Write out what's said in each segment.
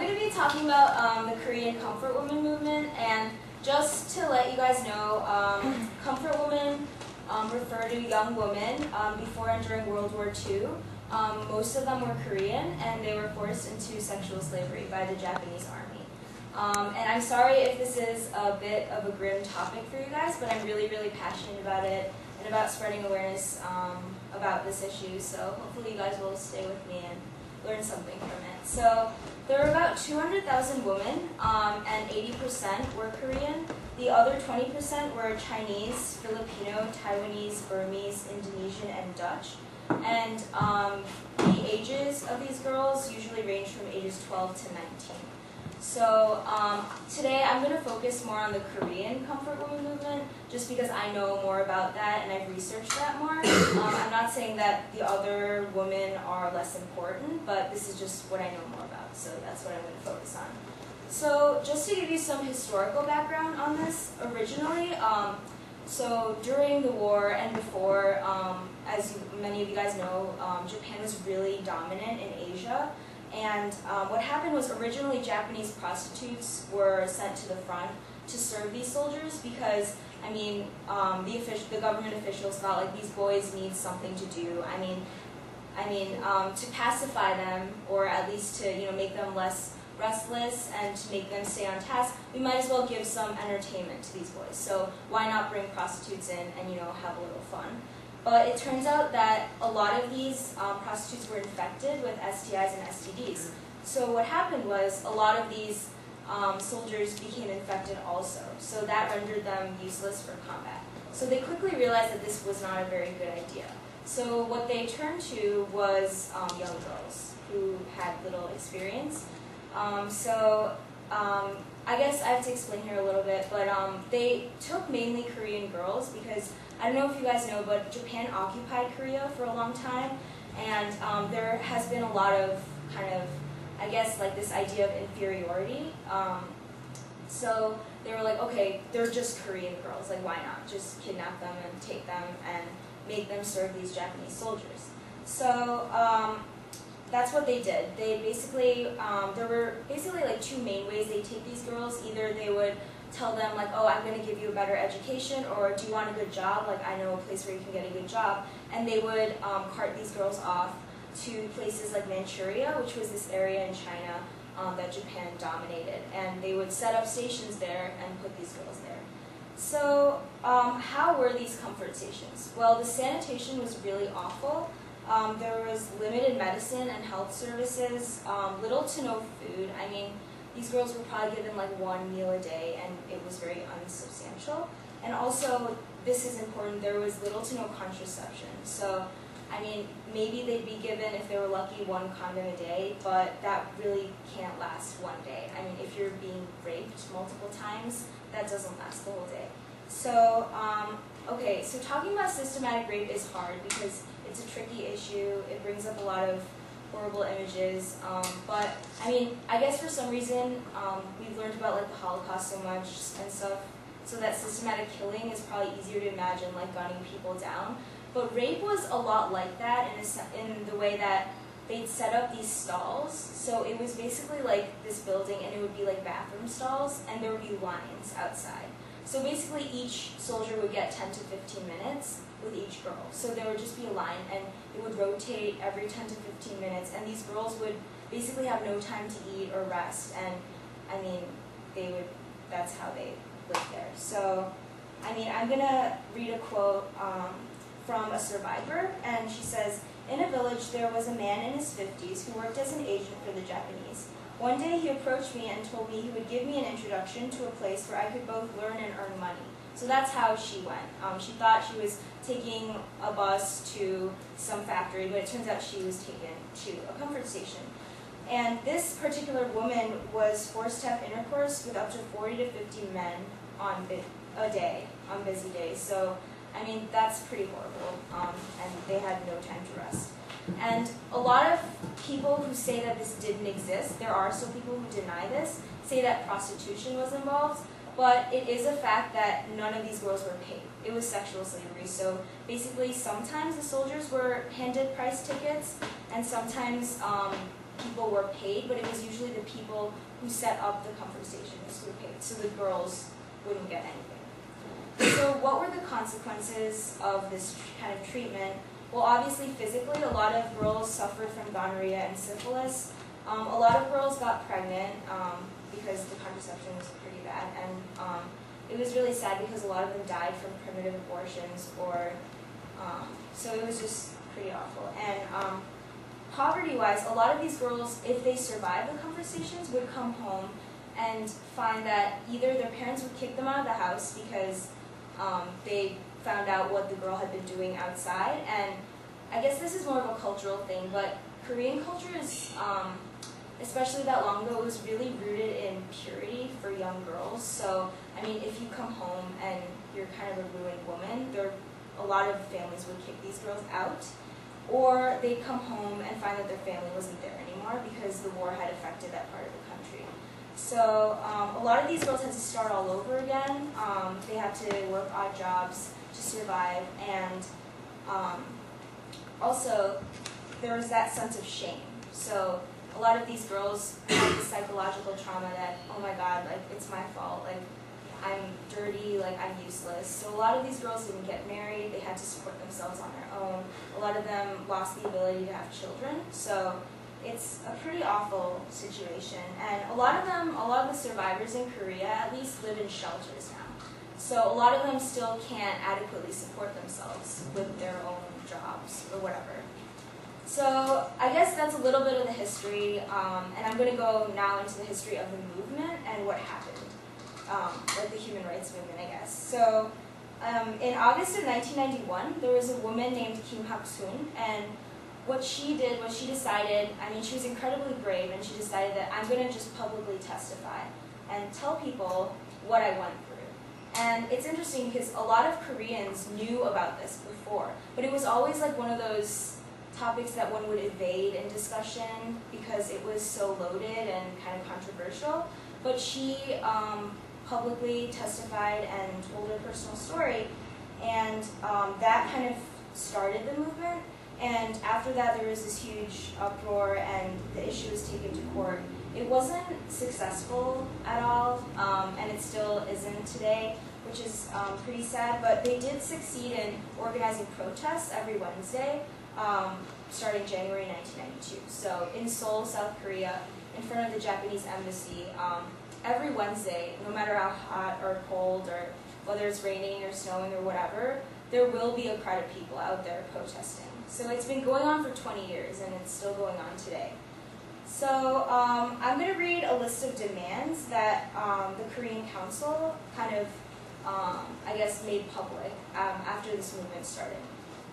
going to be talking about the Korean comfort woman movement, and just to let you guys know, comfort women refer to young women before and during World War II. Most of them were Korean, and they were forced into sexual slavery by the Japanese army. And I'm sorry if this is a bit of a grim topic for you guys, but I'm really, really passionate about it and about spreading awareness about this issue. So hopefully you guys will stay with me and learn something from it. So there were about 200,000 women, and 80% were Korean. The other 20% were Chinese, Filipino, Taiwanese, Burmese, Indonesian, and Dutch. And the ages of these girls usually range from ages 12 to 19. So today I'm going to focus more on the Korean comfort woman movement, just because I know more about that and I've researched that more. I'm not saying that the other women are less important, but this is just what I know more about, so that's what I'm going to focus on. So just to give you some historical background on this, originally, so during the war and before, as many of you guys know, Japan was really dominant in Asia. And what happened was originally Japanese prostitutes were sent to the front to serve these soldiers because, I mean, the government officials thought like these boys need something to do. I mean, to pacify them, or at least to make them less restless and to make them stay on task, we might as well give some entertainment to these boys. So why not bring prostitutes in and have a little fun? But it turns out that a lot of these prostitutes were infected with STIs and STDs. So what happened was a lot of these soldiers became infected also. So that rendered them useless for combat. So they quickly realized that this was not a very good idea. So what they turned to was young girls who had little experience. I guess I have to explain here a little bit, but they took mainly Korean girls because, I don't know if you guys know, but Japan occupied Korea for a long time, and there has been a lot of I guess, like this idea of inferiority. So they were like, okay, they're just Korean girls, like why not? Just kidnap them and take them and make them serve these Japanese soldiers. So that's what they did. They basically, there were basically like two main ways they take these girls. Either they would tell them like, oh, I'm going to give you a better education, or do you want a good job? Like, I know a place where you can get a good job. And they would cart these girls off to places like Manchuria, which was this area in China that Japan dominated. And they would set up stations there and put these girls there. So how were these comfort stations? Well, the sanitation was really awful. There was limited medicine and health services, little to no food. I mean, these girls were probably given like one meal a day, and it was very unsubstantial. And also, this is important, there was little to no contraception. So, I mean, maybe they'd be given, if they were lucky, one condom a day, but that really can't last one day. I mean, if you're being raped multiple times, that doesn't last the whole day. So, okay, so talking about systematic rape is hard because it's a tricky issue. It brings up a lot of horrible images, but I mean, I guess for some reason we've learned about like the Holocaust so much and stuff, so that systematic killing is probably easier to imagine, like gunning people down. But rape was a lot like that in the way that they'd set up these stalls. So it was basically like this building, and it would be like bathroom stalls, and there would be lines outside. So basically each soldier would get 10 to 15 minutes with each girl. So there would just be a line, and it would rotate every 10 to 15 minutes, and these girls would basically have no time to eat or rest, and I mean, that's how they lived there. So, I mean, I'm gonna read a quote from a survivor, and she says, "In a village there was a man in his 50s who worked as an agent for the Japanese. One day he approached me and told me he would give me an introduction to a place where I could both learn and earn money." So that's how she went. She thought she was taking a bus to some factory, but it turns out she was taken to a comfort station. And this particular woman was forced to have intercourse with up to 40 to 50 men a day, on busy days. So, I mean, that's pretty horrible, and they had no time to rest. And a lot of people who say that this didn't exist, there are some people who deny this, say that prostitution was involved, but it is a fact that none of these girls were paid. It was sexual slavery. So basically, sometimes the soldiers were handed price tickets, and sometimes people were paid, but it was usually the people who set up the comfort stations who were paid, so the girls wouldn't get anything. So what were the consequences of this kind of treatment? Well, obviously physically, a lot of girls suffered from gonorrhea and syphilis. A lot of girls got pregnant because the contraception was pretty bad, and it was really sad because a lot of them died from primitive abortions, or so it was just pretty awful. And poverty-wise, a lot of these girls, if they survived the comfort stations, would come home and find that either their parents would kick them out of the house because they found out what the girl had been doing outside. And I guess this is more of a cultural thing, but Korean culture is, especially that long ago, it was really rooted in purity for young girls. So, I mean, if you come home and you're kind of a ruined woman, a lot of families would kick these girls out. Or they'd come home and find that their family wasn't there anymore because the war had affected that part of the country. So a lot of these girls had to start all over again. They had to work odd jobs to survive, and also there was that sense of shame. So a lot of these girls had this psychological trauma that, oh my God, like it's my fault, like I'm dirty, like I'm useless. So a lot of these girls didn't get married, they had to support themselves on their own. A lot of them lost the ability to have children. So it's a pretty awful situation. And a lot of the survivors in Korea at least live in shelters now. So a lot of them still can't adequately support themselves with their own jobs or whatever. So I guess that's a little bit of the history, and I'm going to go now into the history of the movement and what happened, like the human rights movement, I guess. So in August of 1991, there was a woman named Kim Hak-soon, and what she did was she decided, I mean, she was incredibly brave, and she decided that I'm going to just publicly testify and tell people what I went through. And it's interesting because a lot of Koreans knew about this before, but it was always like one of those topics that one would evade in discussion because it was so loaded and kind of controversial. But she publicly testified and told her personal story, and that kind of started the movement. And after that, there was this huge uproar, and the issue was taken to court. It wasn't successful at all, and it still isn't today, which is pretty sad. But they did succeed in organizing protests every Wednesday, starting January 1992. So in Seoul, South Korea, in front of the Japanese embassy, every Wednesday, no matter how hot or cold or whether it's raining or snowing or whatever, there will be a crowd of people out there protesting. So it's been going on for 20 years, and it's still going on today. So I'm going to read a list of demands that the Korean Council kind of, I guess, made public after this movement started.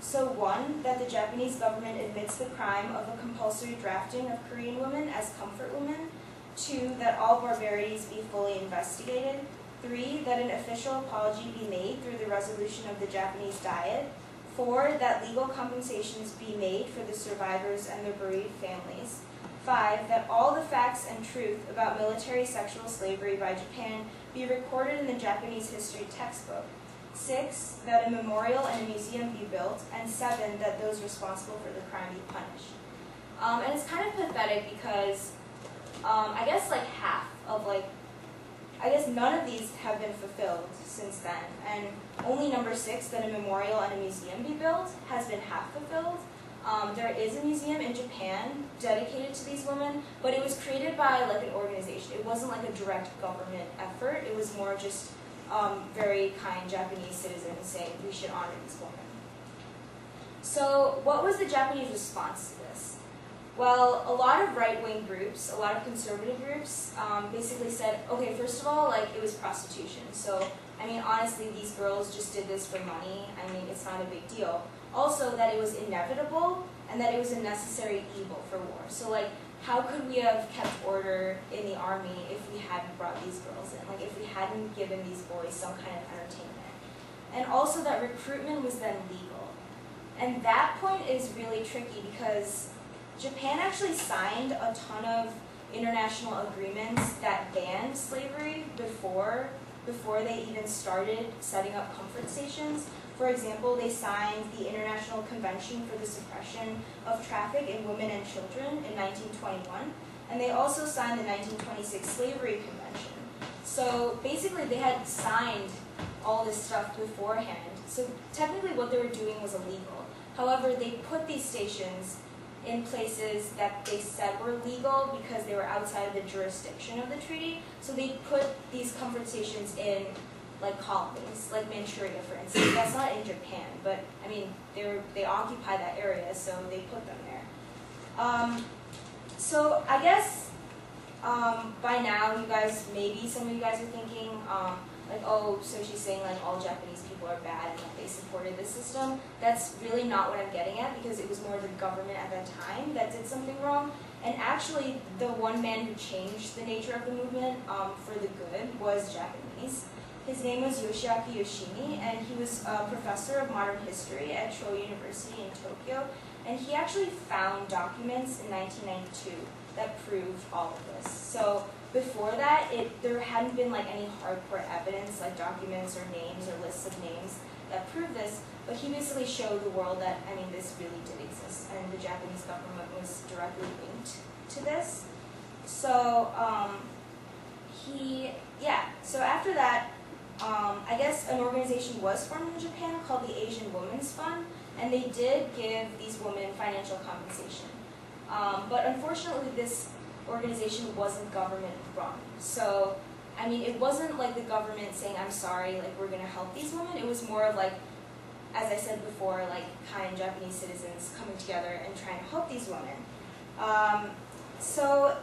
So 1, that the Japanese government admits the crime of a compulsory drafting of Korean women as comfort women. 2, that all barbarities be fully investigated. 3, that an official apology be made through the resolution of the Japanese Diet. 4, that legal compensations be made for the survivors and their bereaved families. 5, that all the facts and truth about military sexual slavery by Japan be recorded in the Japanese history textbook. 6, that a memorial and a museum be built. And 7, that those responsible for the crime be punished. And it's kind of pathetic because I guess like half of I guess none of these have been fulfilled since then. And only number 6, that a memorial and a museum be built, has been half fulfilled. There is a museum in Japan dedicated to these women, but it was created by like an organization. It wasn't like a direct government effort. It was more just very kind Japanese citizens saying we should honor these women. So what was the Japanese response to this? Well, a lot of right-wing groups, a lot of conservative groups, basically said, okay, first of all, like, it was prostitution. So, I mean, honestly, these girls just did this for money. I mean, it's not a big deal. Also, that it was inevitable, and that it was a necessary evil for war. So, like, how could we have kept order in the army if we hadn't brought these girls in? Like, if we hadn't given these boys some kind of entertainment? And also that recruitment was then legal. And that point is really tricky because Japan actually signed a ton of international agreements that banned slavery before before they even started setting up comfort stations. For example, they signed the International Convention for the Suppression of Traffic in Women and Children in 1921, and they also signed the 1926 Slavery Convention. So basically they had signed all this stuff beforehand. So technically what they were doing was illegal. However, they put these stations in places that they said were legal because they were outside of the jurisdiction of the treaty. So they put these comfort stations in like colonies, like Manchuria, for instance. That's not in Japan, but I mean, they occupy that area, so they put them there. So I guess by now, you guys, maybe some of you guys are thinking, like, oh, so she's saying like all Japanese people are bad and like they supported this system. That's really not what I'm getting at, because it was more the government at that time that did something wrong. And actually, the one man who changed the nature of the movement for the good was Japanese. His name was Yoshiaki Yoshimi, and he was a professor of modern history at Cho University in Tokyo. And he actually found documents in 1992 that proved all of this. So before that, there hadn't been like any hardcore evidence, like documents or names or lists of names that prove this. But he basically showed the world that, I mean, this really did exist, and the Japanese government was directly linked to this. So so after that, I guess an organization was formed in Japan called the Asian Women's Fund, and they did give these women financial compensation. But unfortunately, this organization wasn't government run. So, I mean, it wasn't like the government saying, I'm sorry, like, we're going to help these women. It was more of like, as I said before, like kind Japanese citizens coming together and trying to help these women. So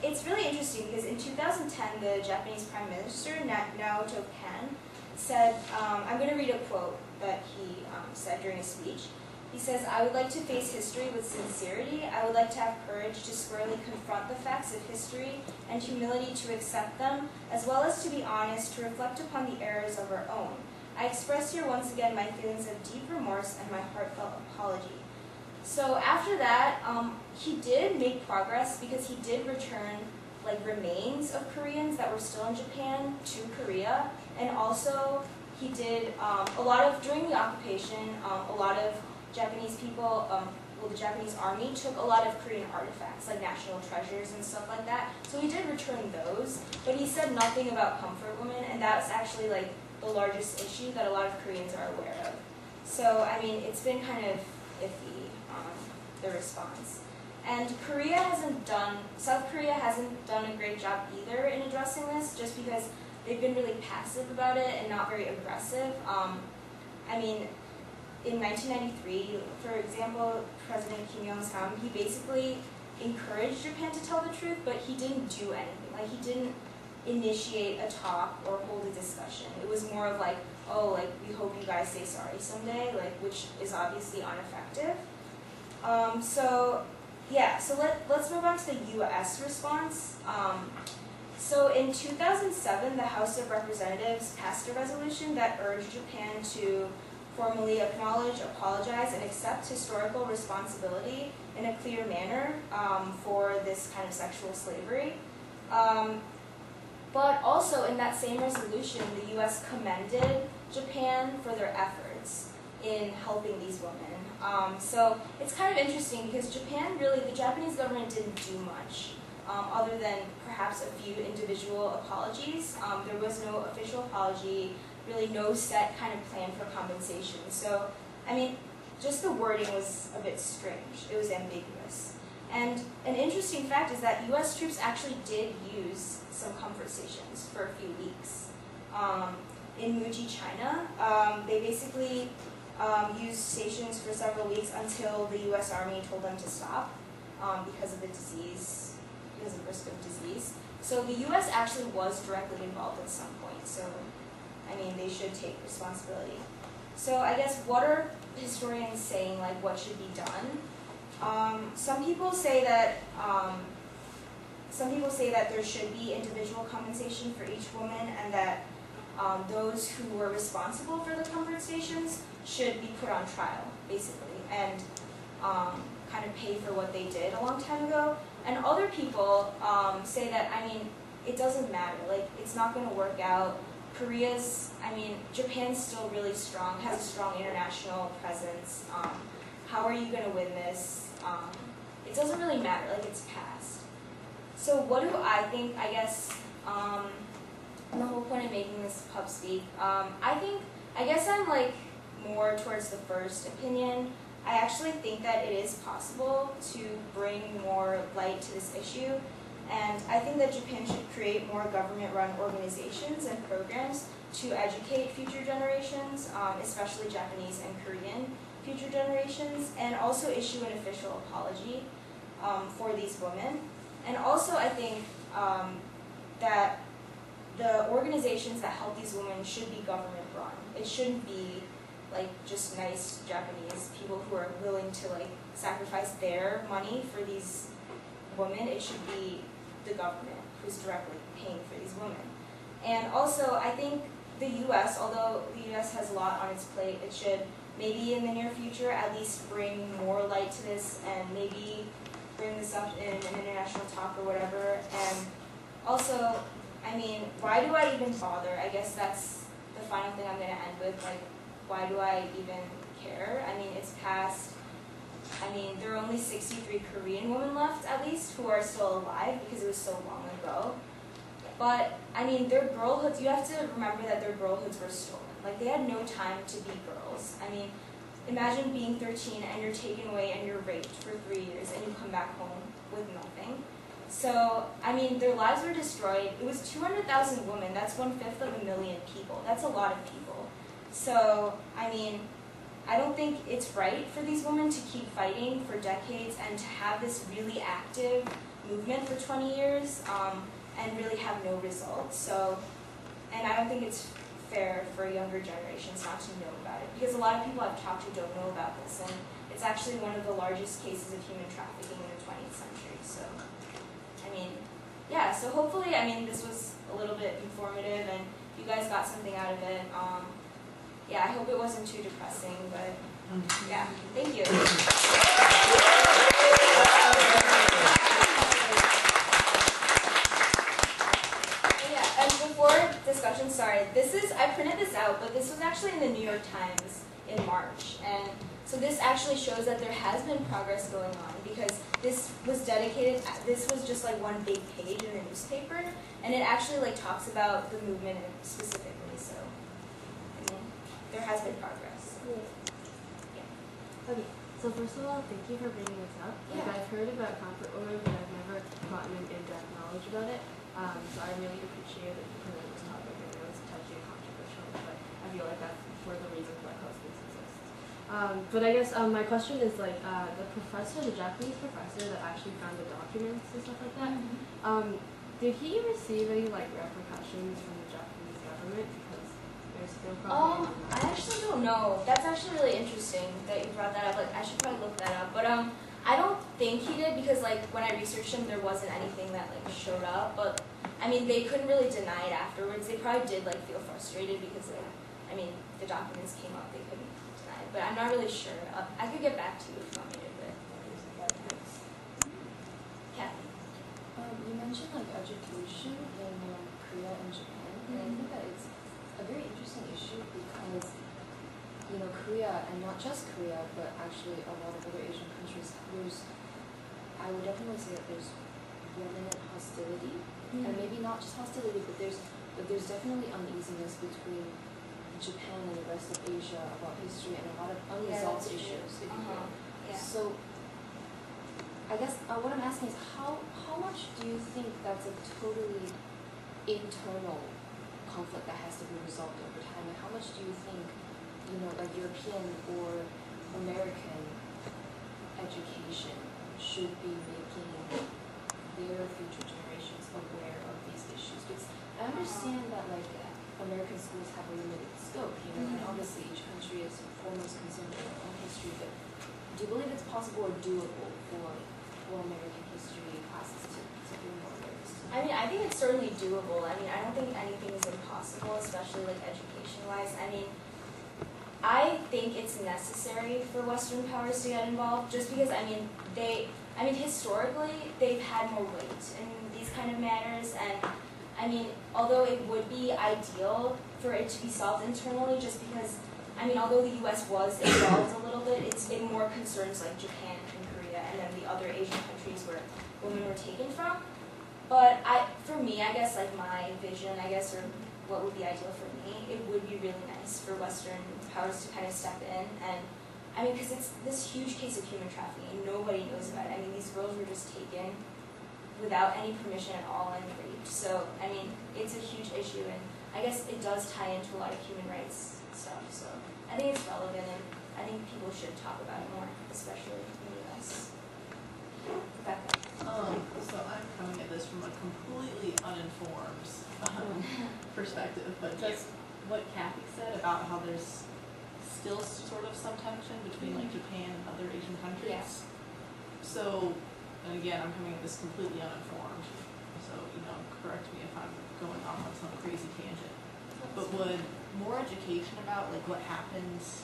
it's really interesting because in 2010, the Japanese Prime Minister, Naoto Kan, said, I'm going to read a quote that he said during his speech. He says, I would like to face history with sincerity. I would like to have courage to squarely confront the facts of history and humility to accept them, as well as to be honest, to reflect upon the errors of our own. I express here once again my feelings of deep remorse and my heartfelt apology. So after that, he did make progress because he did return like remains of Koreans that were still in Japan to Korea, and also he did during the occupation, a lot of Japanese people, the Japanese army took a lot of Korean artifacts, like national treasures and stuff like that. So he did return those, but he said nothing about comfort women, and that's actually like the largest issue that a lot of Koreans are aware of. So, I mean, it's been kind of iffy, the response. And South Korea hasn't done a great job either in addressing this, just because they've been really passive about it and not very aggressive. I mean, in 1993, for example, President Kim Il-sung, he basically encouraged Japan to tell the truth, but he didn't do anything. Like, he didn't initiate a talk or hold a discussion. It was more of like, oh, like, we hope you guys say sorry someday, like, which is obviously ineffective. Let's move on to the U.S. response. So in 2007, the House of Representatives passed a resolution that urged Japan to formally acknowledge, apologize, and accept historical responsibility in a clear manner for this kind of sexual slavery. But also in that same resolution, the U.S. commended Japan for their efforts in helping these women. So it's kind of interesting because the Japanese government didn't do much other than perhaps a few individual apologies. There was no official apology, really no set kind of plan for compensation. So, I mean, just the wording was a bit strange. It was ambiguous. And an interesting fact is that U.S. troops actually did use some comfort stations for a few weeks. In Muji, China, they basically used stations for several weeks until the U.S. Army told them to stop because of the disease, because of risk of disease. So the U.S. actually was directly involved at some point. So, I mean, they should take responsibility. So I guess what are historians saying, like what should be done? Some people say that there should be individual compensation for each woman, and that those who were responsible for the comfort stations should be put on trial, basically, and kind of pay for what they did a long time ago. And other people say that, I mean, it doesn't matter. Like, it's not going to work out. Japan's still really strong, has a strong international presence. How are you going to win this? It doesn't really matter, like it's past. So what do I think, I guess, the whole point of making this Pubspeak, I guess I'm like more towards the first opinion. I actually think that it is possible to bring more light to this issue, and I think that Japan should create more government-run organizations and programs to educate future generations, especially Japanese and Korean future generations, and also issue an official apology for these women. And also I think that the organizations that help these women should be government-run. It shouldn't be like just nice Japanese people who are willing to like sacrifice their money for these women. It should be the government who's directly paying for these women. And also I think the U.S., although the U.S. has a lot on its plate, it should maybe in the near future at least bring more light to this and maybe bring this up in an international talk or whatever. And also, I mean, why do I even bother? I guess that's the final thing I'm going to end with. Like, why do I even care? I mean, it's past. I mean, there are only 63 Korean women left, at least, who are still alive because it was so long ago. But, I mean, their girlhoods, you have to remember that their girlhoods were stolen. Like, they had no time to be girls. I mean, imagine being 13 and you're taken away and you're raped for 3 years and you come back home with nothing. So, I mean, their lives were destroyed. It was 200,000 women. That's 1/5 of a million people. That's a lot of people. So, I mean, I don't think it's right for these women to keep fighting for decades and to have this really active movement for 20 years and really have no results. So, and I don't think it's fair for younger generations not to know about it, because a lot of people I've talked to don't know about this, and it's actually one of the largest cases of human trafficking in the 20th century. So, I mean, yeah, so hopefully, I mean, this was a little bit informative and you guys got something out of it. Yeah, I hope it wasn't too depressing, but yeah, thank you. Yeah, and before discussion, sorry, I printed this out, but this was actually in the New York Times in March, and so this actually shows that there has been progress going on, because this was just like one big page in the newspaper, and it actually like talks about the movement specifically, so I mean, there has been progress. Yeah. Okay, so first of all, thank you for bringing this up. Like, I've heard about comfort orders, but I've never gotten an in-depth knowledge about it, so I really appreciate it because of this topic. I know it's touchy and controversial, but I feel like that's one of the reasons why Pubspeak exists. But I guess my question is like the Japanese professor that actually found the documents and stuff like that. Did he receive any like repercussions from the Japanese government because there's still probably? I actually don't know. That's actually really interesting that you brought that up. Like, I should probably look that up. But I don't think he did, because like when I researched him, there wasn't anything that like showed up. But I mean, they couldn't really deny it afterwards. They probably did like feel frustrated because like, I mean, the documents came out. They couldn't deny it, but I'm not really sure. I could get back to you if you want me to. Kathy. You mentioned like education in Korea and Japan, and I think that it's a very interesting issue because, you know, Korea, and not just Korea, but actually a lot of other Asian countries, I would definitely say that there's remnant hostility, and maybe not just hostility, but there's definitely uneasiness between Japan and the rest of Asia about history and a lot of unresolved issues, if you will. Yeah. So, I guess what I'm asking is how much do you think that's a totally internal conflict that has to be resolved over time, and how much do you think, you know, like European or American education should be making their future generations aware of these issues? Because I understand that like American schools have a limited scope, you know, and obviously each country is foremost concerned with their own history, but do you believe it's possible or doable for American history classes to bring more awareness? I mean, I think it's certainly doable. I mean, I don't think anything is impossible, especially like education-wise. I mean, I think it's necessary for Western powers to get involved, just because historically they've had more weight in these kind of matters, and I mean, although it would be ideal for it to be solved internally, just because, I mean, although the U.S. was involved a little bit, it more concerns like Japan and Korea and then the other Asian countries where women were taken from. But for me, I guess, like my vision, I guess, or what would be ideal for me, it would be really nice for Western powers to kind of step in. And I mean, because it's this huge case of human trafficking and nobody knows about it. I mean, these girls were just taken without any permission at all and raped. So, I mean, it's a huge issue, and I guess it does tie into a lot of human rights stuff. So, I think it's relevant, and I think people should talk about it more, especially in the U.S. Rebecca. So I'm coming at this from a completely uninformed perspective, but just what Kathy said about how there's still sort of some tension between like Japan and other Asian countries. Yeah. So, and again, I'm coming at this completely uninformed, so, correct me if I'm going off on some crazy tangent. But would more education about, like, what happens,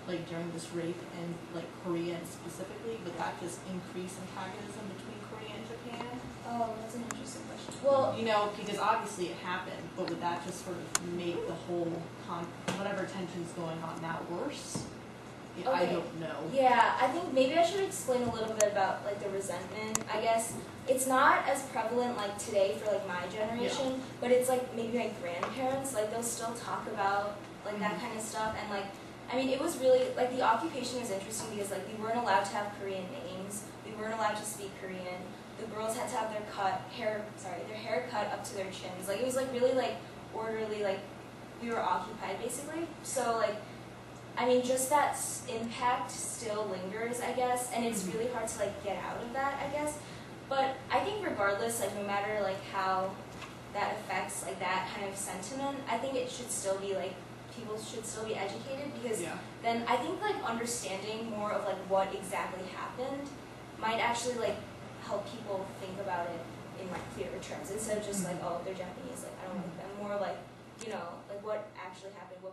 like, during this rape in, like, Korea and specifically, would that just increase antagonism between Korea and Japan? Oh, that's an interesting question. Well, Because obviously it happened, but would that just sort of make the whole, whatever tension's going on now worse? Yeah, okay. I don't know. Yeah, I think maybe I should explain a little bit about like the resentment. I guess it's not as prevalent like today for like my generation, but it's like maybe my grandparents, like they'll still talk about like that kind of stuff. And like, I mean, it was really, like the occupation was interesting because like we weren't allowed to have Korean names, we weren't allowed to speak Korean, the girls had to have their hair cut up to their chins. Like it was like really like orderly, like we were occupied basically. So like, I mean, just that impact still lingers, I guess, and it's really hard to like get out of that, I guess. But I think regardless, like no matter like how that affects like that kind of sentiment, I think it should still be like people should still be educated, because then I think like understanding more of like what exactly happened might actually like help people think about it in like clearer terms instead of just like, oh, they're Japanese, like I don't like them. More like, like what actually happened, what